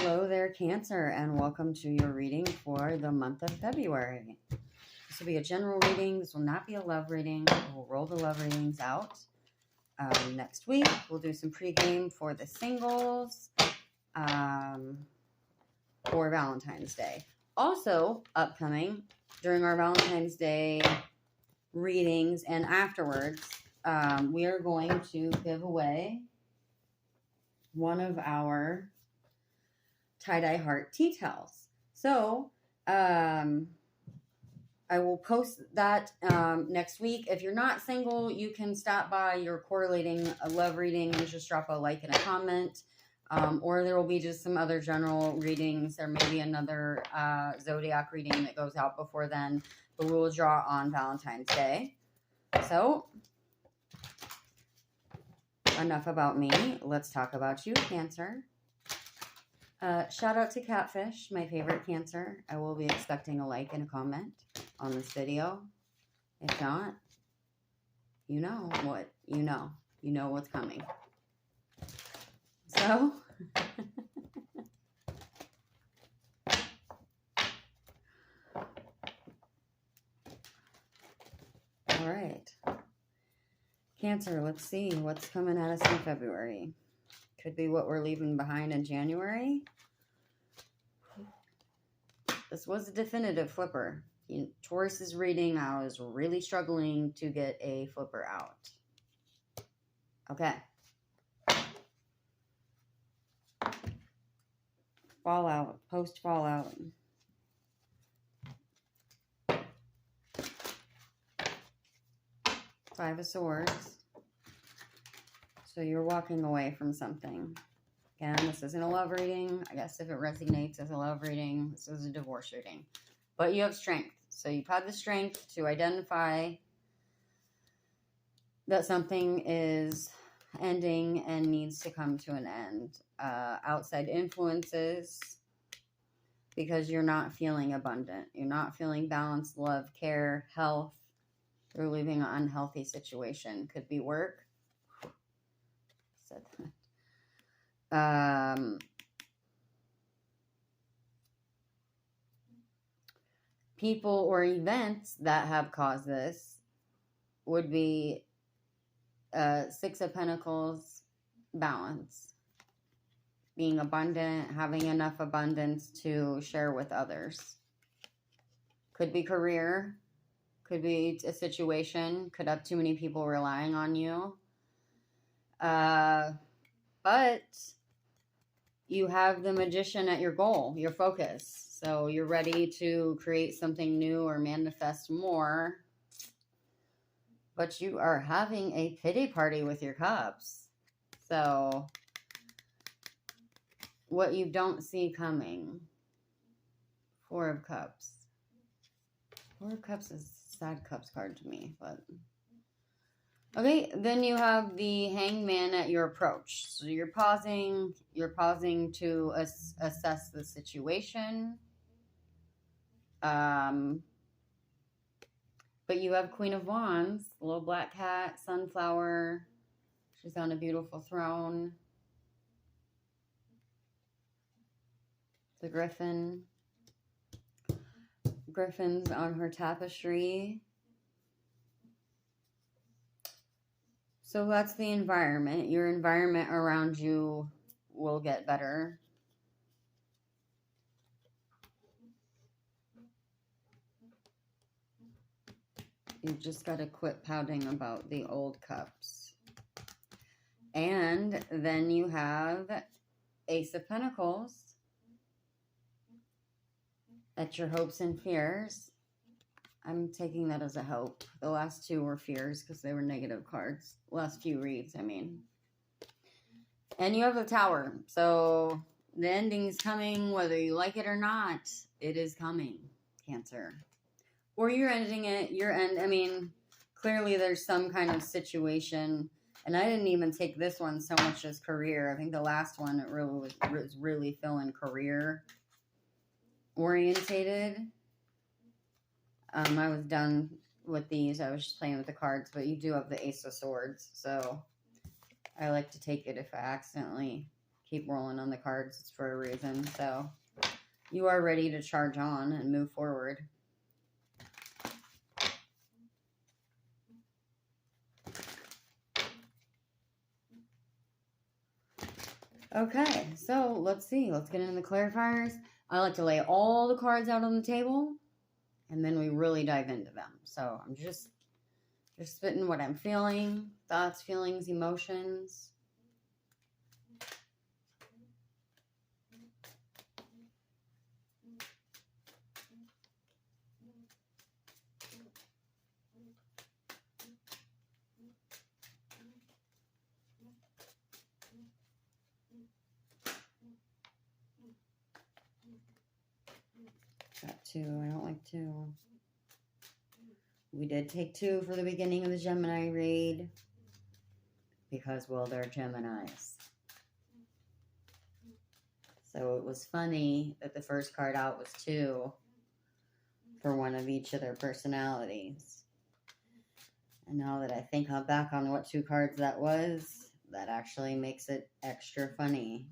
Hello there, Cancer, and welcome to your reading for the month of February. This will be a general reading. This will not be a love reading. We'll roll the love readings out. Next week, we'll do some pregame for the singles for Valentine's Day. Also, upcoming during our Valentine's Day readings and afterwards, we are going to give away one of our tie-dye heart tea towels. So I will post that next week. If you're not single, you can stop by your correlating love reading and just drop a like and a comment. Or there will be just some other general readings. There may be another zodiac reading that goes out before then, but we will draw on Valentine's Day. So enough about me. Let's talk about you, Cancer. Shout out to Catfish, my favorite Cancer. I will be expecting a like and a comment on this video. If not, you know what you know. You know what's coming. So, all right. Cancer, let's see what's coming at us in February. Could be what we're leaving behind in January. This was a definitive flipper. In Taurus's reading, I was really struggling to get a flipper out. Okay. Fallout, post-fallout. Five of Swords. So you're walking away from something. Again, this isn't a love reading. I guess if it resonates as a love reading, this is a divorce reading. But you have strength. So you've had the strength to identify that something is ending and needs to come to an end. Outside influences, because you're not feeling abundant. You're not feeling balanced, love, care, health. You're leaving an unhealthy situation. Could be work. Said that. People or events that have caused this would be Six of Pentacles, balance. Being abundant, having enough abundance to share with others. Could be career, could be a situation, could have too many people relying on you. But you have the Magician at your goal, your focus. So you're ready to create something new or manifest more. But you are having a pity party with your cups. So what you don't see coming. Four of Cups. Four of Cups is a sad cups card to me, but okay, then you have the Hangman at your approach. So you're pausing to assess the situation. But you have Queen of Wands, little black cat, sunflower. She's on a beautiful throne. The Griffin. Griffin's on her tapestry. So that's the environment. Your environment around you will get better. You've just got to quit pouting about the old cups. And then you have Ace of Pentacles at your hopes and fears. I'm taking that as a hope. The last two were fears because they were negative cards. Last few reads, I mean. And you have the Tower. So the ending's coming, whether you like it or not. It is coming, Cancer. Or you're ending it. I mean, clearly there's some kind of situation. And I didn't even take this one so much as career. I think the last one, it really was really feeling career orientated. I was done with these. I was just playing with the cards, but you do have the Ace of Swords, so I like to take it if I accidentally keep rolling on the cards. It's for a reason. So you are ready to charge on and move forward. Okay, so let's see. Let's get into the clarifiers. I like to lay all the cards out on the table, and then we really dive into them. So I'm just spitting what I'm feeling, thoughts, feelings, emotions. Got 2. I don't like 2. We did take 2 for the beginning of the Gemini read because, well, they're Geminis. So it was funny that the first card out was 2 for one of each of their personalities. And now that I think back on what 2 cards that was, that actually makes it extra funny.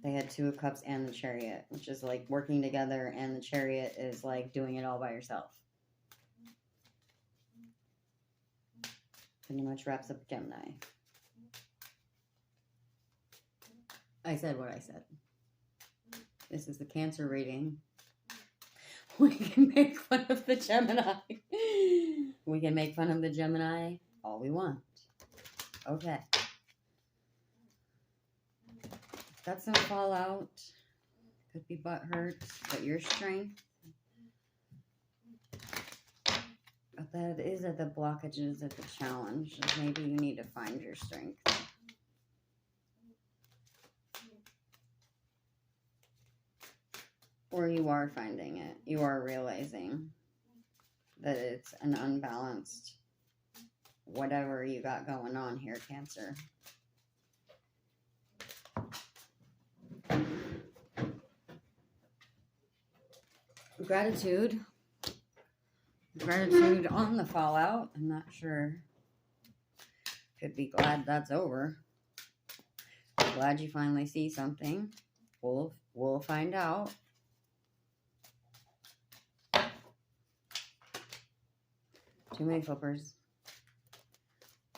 They had 2 of Cups and the Chariot, which is like working together, and the Chariot is like doing it all by yourself. Pretty much wraps up Gemini. I said what I said. This is the Cancer reading. We can make fun of the Gemini. We can make fun of the Gemini all we want. Okay. Got some fallout. Could be butthurt, but your strength. But that is at the blockages of the challenge. Maybe you need to find your strength. Or you are finding it. You are realizing that it's an unbalanced whatever you got going on here, Cancer. Gratitude. Gratitude on the fallout. I'm not sure. Could be glad that's over. Glad you finally see something. We'll find out. Too many flippers.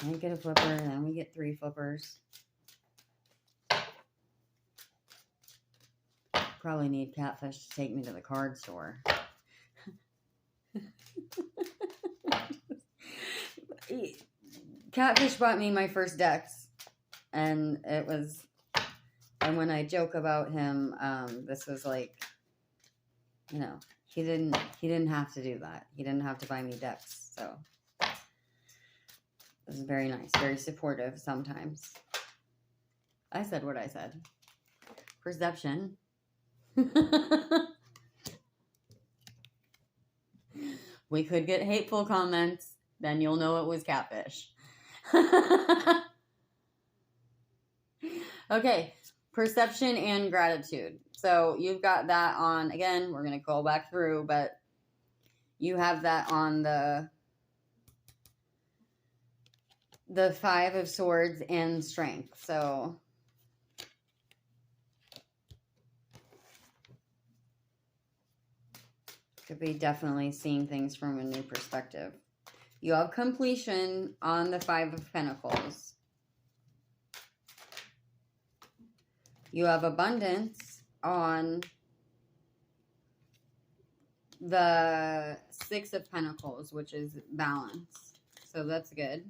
I get a flipper, and then we get 3 flippers. Probably need Catfish to take me to the card store. Catfish bought me my first decks, and it was, and when I joke about him, this was like, you know, he didn't have to do that. He didn't have to buy me decks, so it was very nice, very supportive sometimes. I said what I said. Perception. We could get hateful comments, then you'll know it was Catfish. Okay, perception and gratitude. So you've got that on, again, we're going to go back through, but you have that on the 5 of Swords and Strength. So could be definitely seeing things from a new perspective. You have completion on the 5 of Pentacles. You have abundance on the 6 of Pentacles, which is balance. So that's good.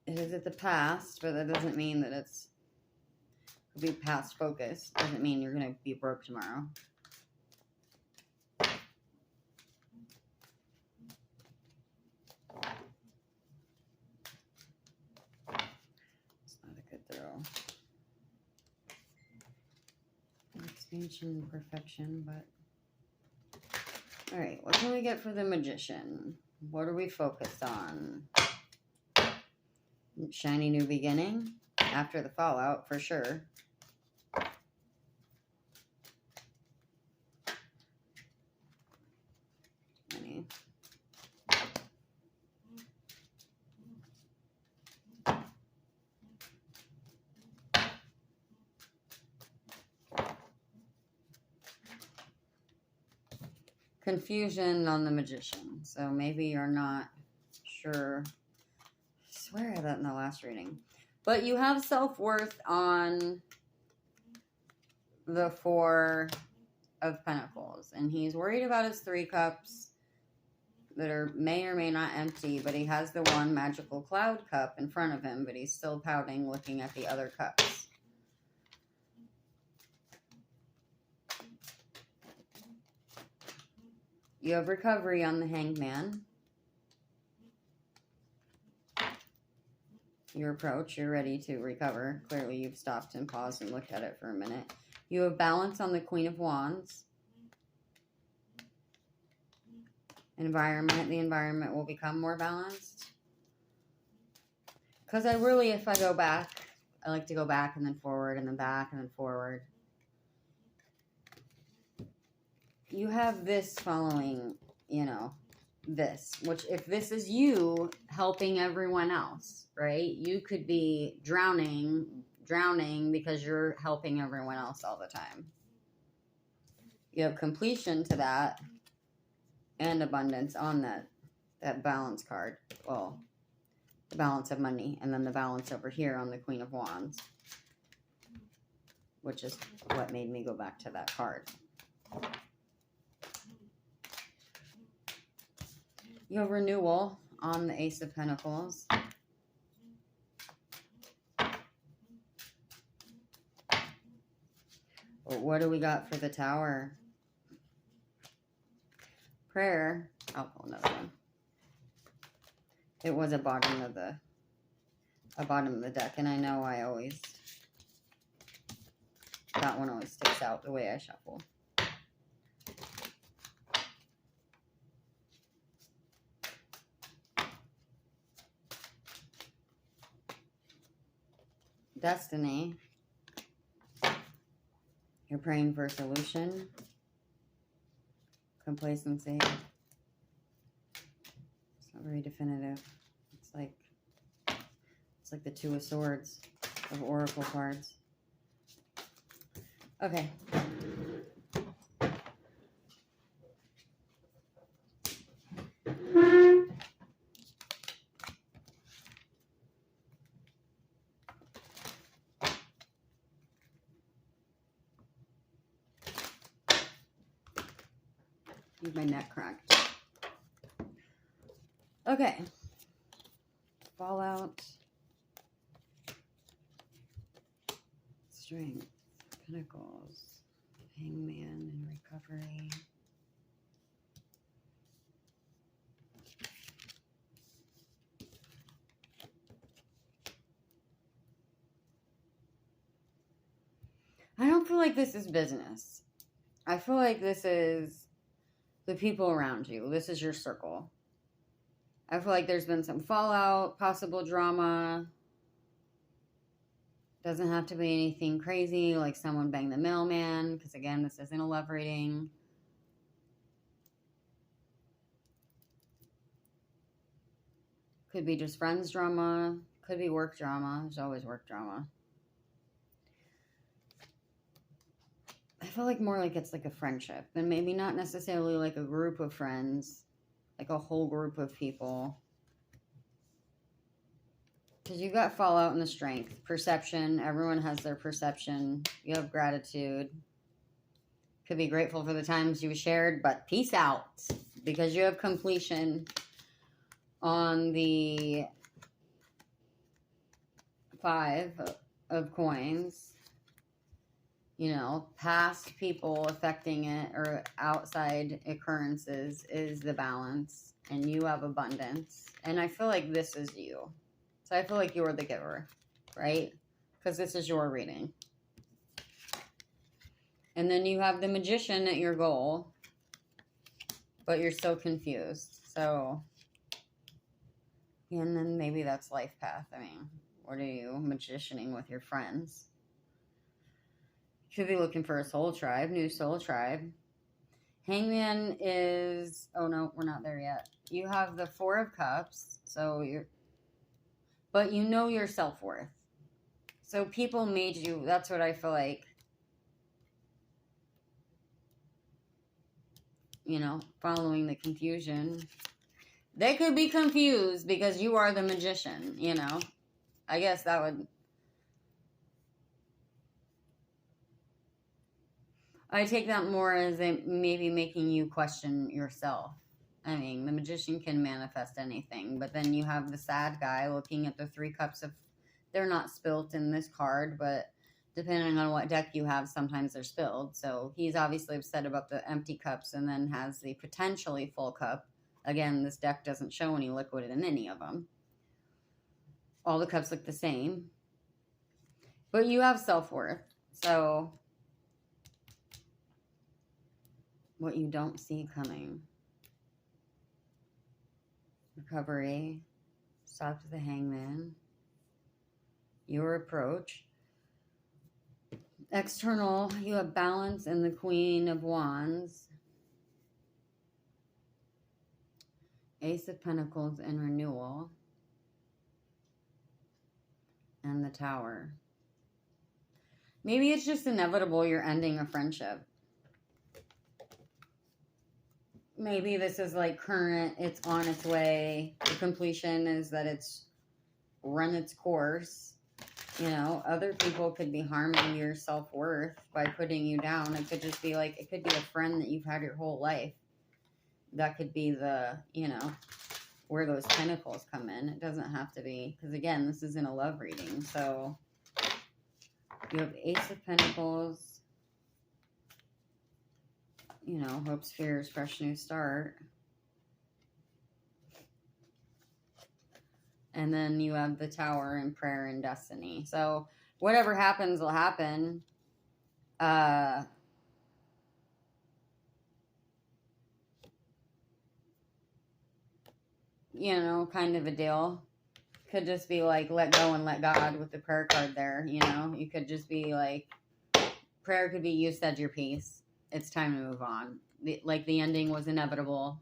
It is at the past, but that doesn't mean that it's could be past focus. Doesn't mean you're going to be broke tomorrow. Throw. Expansion, perfection, but all right, what can we get for the Magician? What are we focused on? Shiny new beginning after the fallout, for sure. confusion on the Magician. So maybe you're not sure. I swear I had that in the last reading. But you have self-worth on the Four of Pentacles. And he's worried about his 3 cups that are may or may not empty. But he has the one magical cloud cup in front of him. But he's still pouting, looking at the other cups. You have recovery on the Hanged Man. Your approach, you're ready to recover. Clearly you've stopped and paused and looked at it for a minute. You have balance on the Queen of Wands. Environment, the environment will become more balanced. Because if I go back, I like to go back and then forward and then back and then forward. You have this following, this, which if this is you helping everyone else, right? You could be drowning because you're helping everyone else all the time. You have completion to that and abundance on that balance card. Well, the balance of money and then the balance over here on the Queen of Wands, which is what made me go back to that card. You have renewal on the Ace of Pentacles. What do we got for the Tower? Prayer. I'll pull another one. It was a bottom of the deck, and I know that one always sticks out the way I shuffle. Destiny. You're praying for a solution. Complacency. It's not very definitive. It's like the Two of Swords of Oracle cards. Okay. My neck cracked. Okay. Fallout. Strength. Pentacles. Hangman and recovery. I don't feel like this is business. I feel like this is the people around you. This is your circle. I feel like there's been some fallout, possible drama. Doesn't have to be anything crazy, like someone banged the mailman, because again, this isn't a love reading. Could be just friends drama. Could be work drama. There's always work drama. I feel like more like it's like a friendship, and maybe not necessarily like a group of friends, like a whole group of people. Because you got fallout in the strength. Perception. Everyone has their perception. You have gratitude. Could be grateful for the times you shared, but peace out. Because you have completion on the 5 of coins. Past people affecting it or outside occurrences is the balance. And you have abundance. And I feel like this is you. So I feel like you're the giver, right? Because this is your reading. And then you have the Magician at your goal. But you're so confused. So, and then maybe that's life path. I mean, what are you magicianing with your friends? Should be looking for a soul tribe, new soul tribe. Hangman is, oh no, we're not there yet. You have the 4 of Cups, but you know your self-worth. So people made you, that's what I feel like. following the confusion. They could be confused because you are the magician, I guess that would... I take that more as maybe making you question yourself. I mean, the magician can manifest anything, but then you have the sad guy looking at the 3 cups of... They're not spilt in this card, but depending on what deck you have, sometimes they're spilled. So he's obviously upset about the empty cups and then has the potentially full cup. Again, this deck doesn't show any liquid in any of them. All the cups look the same. But you have self-worth. So what you don't see coming. Recovery. Stop to the Hangman. Your approach. External, you have balance and the Queen of Wands. Ace of Pentacles and renewal. And the Tower. Maybe it's just inevitable you're ending a friendship. Maybe this is like current, it's on its way. The completion is that it's run its course. Other people could be harming your self-worth by putting you down. It could just be like, it could be a friend that you've had your whole life. That could be the, where those pentacles come in. It doesn't have to be, because again, this isn't a love reading. So you have Ace of Pentacles, hopes, fears, fresh new start. And then you have the Tower and prayer and destiny. So whatever happens will happen. Kind of a deal. Could just be like, let go and let God with the prayer card there, You could just be like, prayer could be, you said your piece. It's time to move on. The ending was inevitable,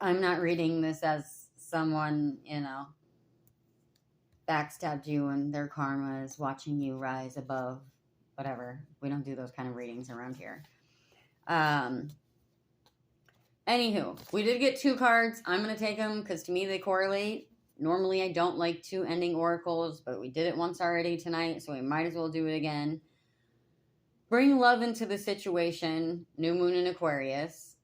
I'm not reading this as someone, backstabbed you and their karma is watching you rise above, whatever. We don't do those kind of readings around here. Anywho, we did get 2 cards. I'm going to take them because to me they correlate. Normally I don't like 2 ending oracles, but we did it once already tonight, so we might as well do it again. Bring love into the situation. New moon in Aquarius.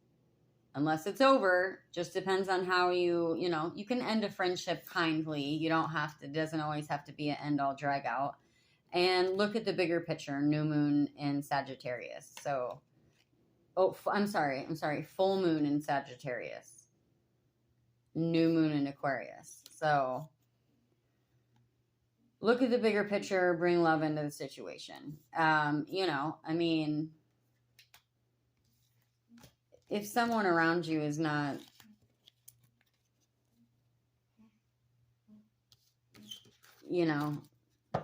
Unless it's over, just depends on how you can end a friendship kindly. You don't have to, it doesn't always have to be an end all drag out. And look at the bigger picture, new moon in Sagittarius. So, I'm sorry, full moon in Sagittarius. New moon in Aquarius. So, look at the bigger picture, bring love into the situation. If someone around you is not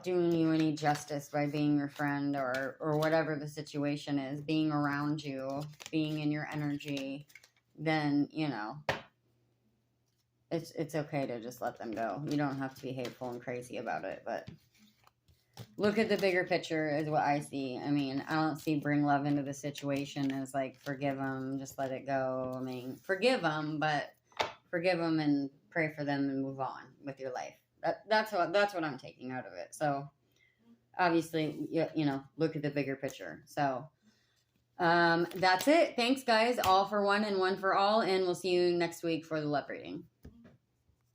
doing you any justice by being your friend or whatever the situation is, being around you, being in your energy, then, it's okay to just let them go. You don't have to be hateful and crazy about it, but look at the bigger picture is what I see. I mean, I don't see bring love into the situation as like, forgive them, just let it go. I mean, forgive them, but forgive them and pray for them and move on with your life. That's what I'm taking out of it. So obviously, look at the bigger picture. So that's it. Thanks guys, all for one and one for all. And we'll see you next week for the love reading.